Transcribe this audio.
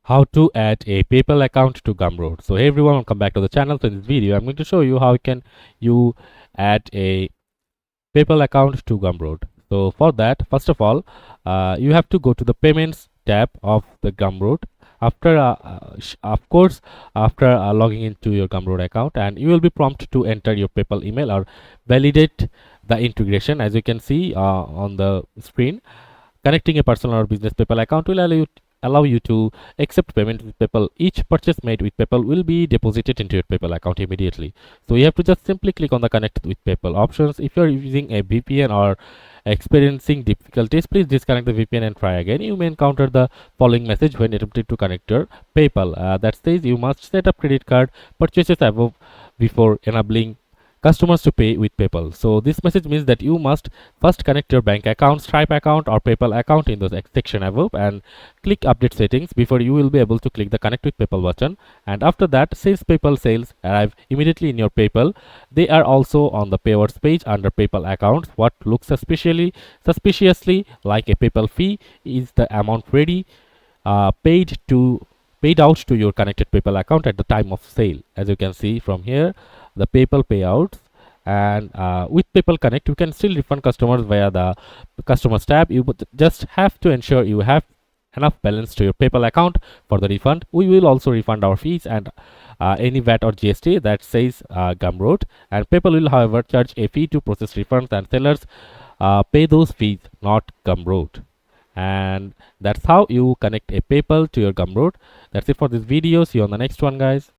How to add a PayPal account to Gumroad. So hey everyone, welcome back to the channel. So in this video I'm going to show you how you add a PayPal account to Gumroad. So for that, first of all, you have to go to the payments tab of the Gumroad. After of course, after logging into your Gumroad account, and you will be prompted to enter your PayPal email or validate the integration. As you can see on the screen, connecting a personal or business PayPal account will allow you to accept payment with PayPal. Each purchase made with PayPal will be deposited into your PayPal account immediately. So you have to just simply click on the connect with PayPal options. If you're using a VPN or experiencing difficulties, please disconnect the VPN and try again. You may encounter the following message when attempting to connect your PayPal that says you must set up credit card purchases above before enabling customers to pay with PayPal. So this message means that you must first connect your bank account, Stripe account or PayPal account in the section above and click update settings before you will be able to click the connect with PayPal button. And after that, since PayPal sales arrive immediately in your PayPal, they are also on the payouts page under PayPal accounts. What looks suspiciously like a PayPal fee is the amount ready paid out to your connected PayPal account at the time of sale. As you can see from here, the PayPal payouts, and with PayPal Connect, you can still refund customers via the customers tab. You just have to ensure you have enough balance to your PayPal account for the refund. We will also refund our fees and any VAT or GST that says Gumroad, and PayPal will however charge a fee to process refunds, and sellers pay those fees, not Gumroad. And that's how you connect a PayPal to your Gumroad. That's it for this video. See you on the next one, guys.